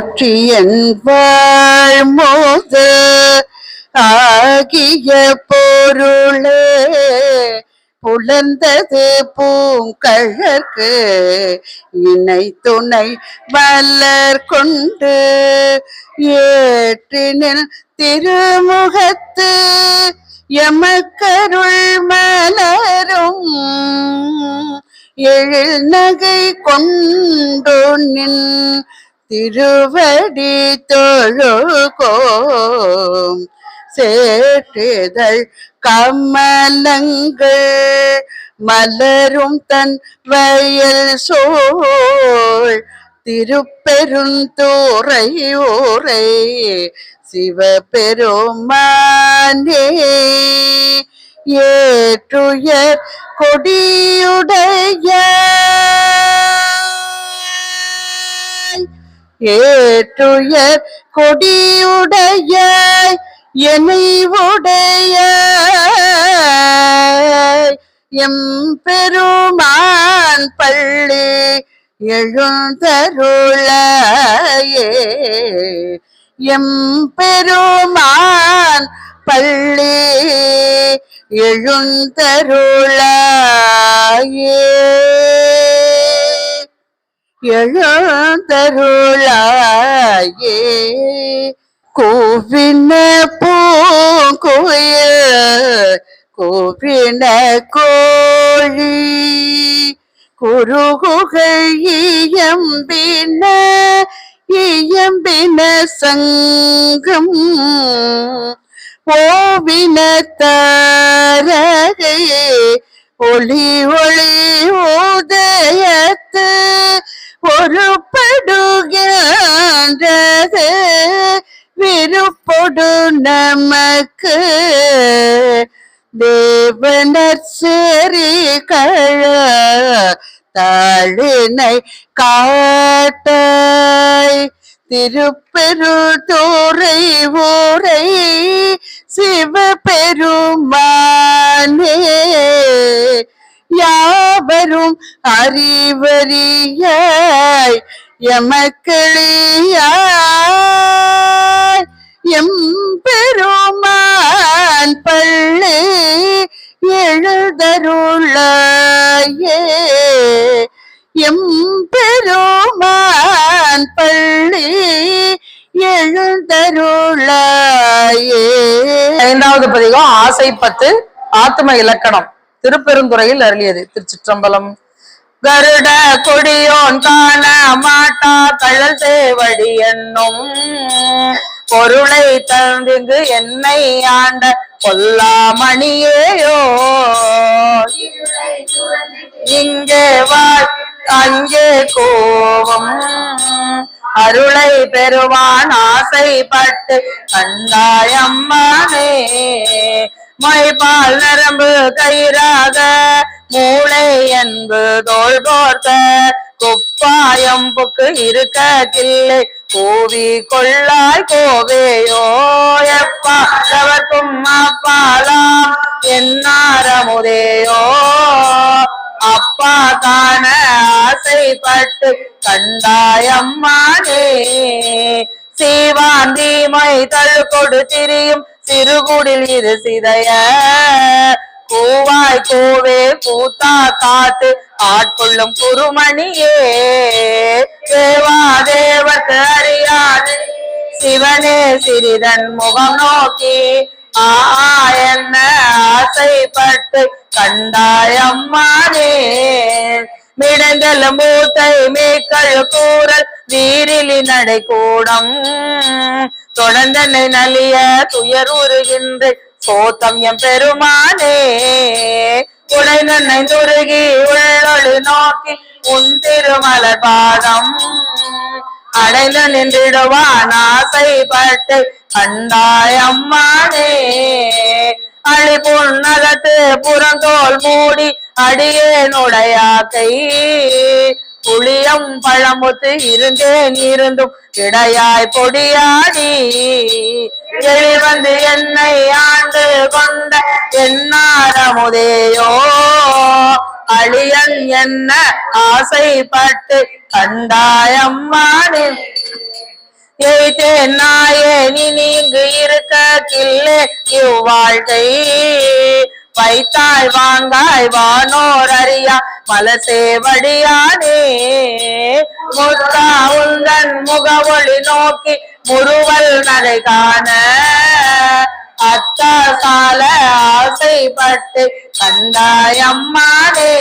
போற்றி என்பாள் மோத ஆகிய பொருளே புலர்ந்தது பூங்கழற்கு இணை துணை மலர் கொண்டு ஏற்றினில் திருமுகத்து எமக்கருள் மலரும் எழில் நகை கொண்டு நின் திருவடி தொழுகோம் சேற்றுதழ் கமலங்கள் மலரும் தன் வயல் சோழ் திருப்பெருந்துறை ஊரை சிவபெருமானே ஏற்றுயர் கொடியுடைய ஏற்றுயர் கொடியுடைய எனைவுடைய எம்பெருமான் பள்ளி எழுந்தருளாயே எம்பெருமான் பள்ளி எழுந்தருளாயே எழுந்தருளாயே கோவின பூங்குயில் கோவின கோழி குருகுகள் இயம்பின இயம்பின சங்கம் ஓவின தாரகை ஒளி ஒளி உதயத்து ஒரு படுகின்றது விருப்பொடு நமக்கு தேவனர் சேரி கழ தாழினை காட்டாய் திருப்பெருந்துறை ஊரை சிவபெருமானே யாவரும் அறிவறியாய் எமக்களியாய் எம்பெருமான் பள்ளி எழுதருளாயே எம்பெருமான் பள்ளி எழுந்தருளாயே. ஐந்தாவது பதிகம் ஆசை 10 ஆத்ம இலக்கணம் திருப்பெருந்துறையில் அருளியது. திருச்சிற்றம்பலம். கருட கொடியோன் காண மாட்டா கழல் சேவடி என்னும் பொருளை தந்திங்கு என்னை ஆண்ட கொல்லாமணியேயோ இங்கே வாழ் அங்கே கோவம் அருளை பெறுவான் ஆசைப்பட்டு கண்டாயம்மானே மைபால் நரம்பு கயிறாக மூளை என்பு தோல் போர்த்த குப்பாயம் புக்கு இருக்க கிள்ளை கோவி கொள்ளாய் கோவேயோ எப்பாதவர்க்கும் அப்பாலாம் என்னாரமுதேயோ அப்பா காண ஆசைப்பட்டு கண்டாயம்மானே சீவான் தீமை தழு கொடு திரியும் சிறுகுடில் இரு சிதைய கூவாய் கோவே கூத்தா காத்து ஆட்கொள்ளும் குருமணியே தேவாதேவர்க்கு அறியாது சிவனே சிறிதன் முகம் நோக்கி என்ன ஆசைப்பட்டு கண்டாயம்மானே மிடங்கல் மூத்தை மேக்கள் கூறல் வீரிலி நடை கூடம் தொடர்ந்தனை நலிய துயர் உருகின்ற சோத்தம் எம் பெருமானே உடை நன்னை துருகி உள்ளொழு நோக்கி உன் திருமலர் பாதம் அடைந்து நின்றிடுவான் ஆசைப்பட்டு கண்டாயம்மானே அழி புன்னகத்து புறந்தோல் மூடி அடியேனுடையாக்கை புளியம் பழமுத்து இருந்தேன் இருந்தும் இடையாய் பொடியாடி எளிவந்து என்னை ஆண்டு கொண்ட என்னாரமுதேயோ அழியன் என்ன ஆசைப்பட்டு கண்டாயம்மானே எய்தேன் நாயேன் இனி இங்கு இருக்க கில்லே இவ்வாழ்கை வைத்தாய் வாங்காய் வானோர் அறியா மலசேவடியானே முத்தா உந்தன் முகவொளி நோக்கி முறுவல் நடை காண அத்தா சால ஆசைப்பட்டு கண்டாயம்மானே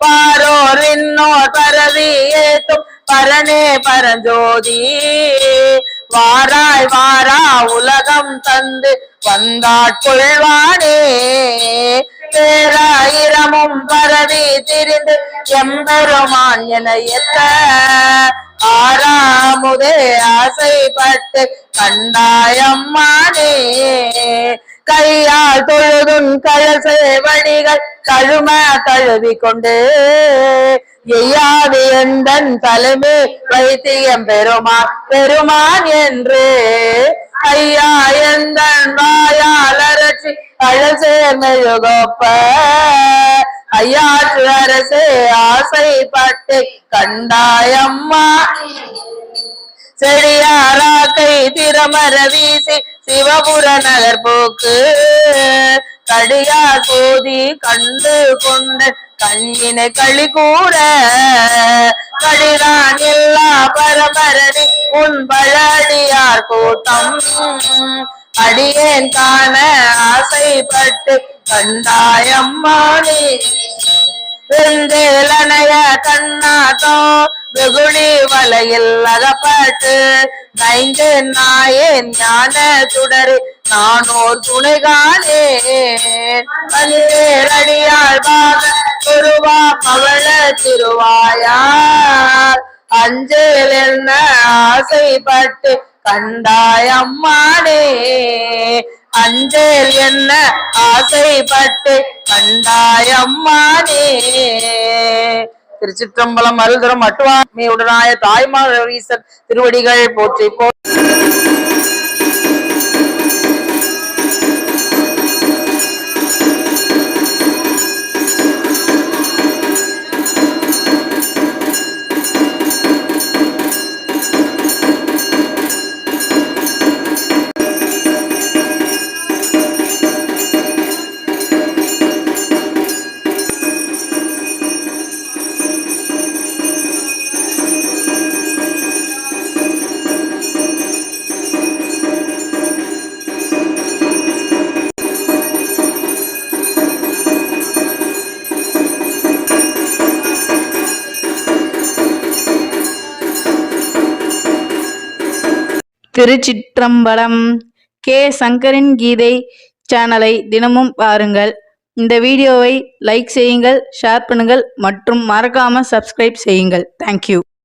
பாரோர் விண்ணோர் பரவி ஏத்தும் பரனே பரஞ்சோதி வாராய் வாரா உலகம் தந்து வந்தாட்கொள்வானே பேராயிரமும் பரவி திரிந்து எம்பெருமான் என எத்த ஆறாமுதே ஆசைப்பட்டு கண்டாயம்மானே கையால் தொழுதும் கழசேவடிகள் கழும கழுவி கொண்டு எய்யாவி எந்தன் தலைமை வைத்தியம் பெருமான் என்று ஐயா எந்தன் வாயால் அரசி அழசேர் மெழுகொப்ப ஐயாற்று அரசே ஆசைப்பட்டு கண்டாயம்மா செடியாராக்கை திறமர வீசி சிவபுர நகர் போக்கு கடியா சோதி கண்டு கொண்டு கண்ணினை களி கூற கடிதான் எல்லா பரமரணி உன் பழடியார் கூட்டம் அடியேன் காண ஆசைப்பட்டு கண்டாயம்மானே வெந்தேலனைய கண்ணாத்தோ வெகுளி வலையில் அகப்பட்டு நைந்து நாயேன் ஞான சுடரு நானோர் துணைகானே பல்வேறடியாள் பாக குருவா பவள திருவாயார் அஞ்சேல் என்ன ஆசைப்பட்டு கண்டாயம்மானே அஞ்சேல் என்ன ஆசைப்பட்டு கண்டாயம்மானே. திருச்சிற்றம்பலம் அருள்தரும் மட்டுவாமையுடனாய தாய்மார் திருவடிகள் போற்றி போ. திருச்சிற்றம்பலம். கே சங்கரின் கீதை சேனலை தினமும் பாருங்கள். இந்த வீடியோவை லைக் செய்யுங்கள், ஷேர் பண்ணுங்கள் மற்றும் மறக்காம சப்ஸ்கிரைப் செய்யுங்கள். தேங்க்யூ.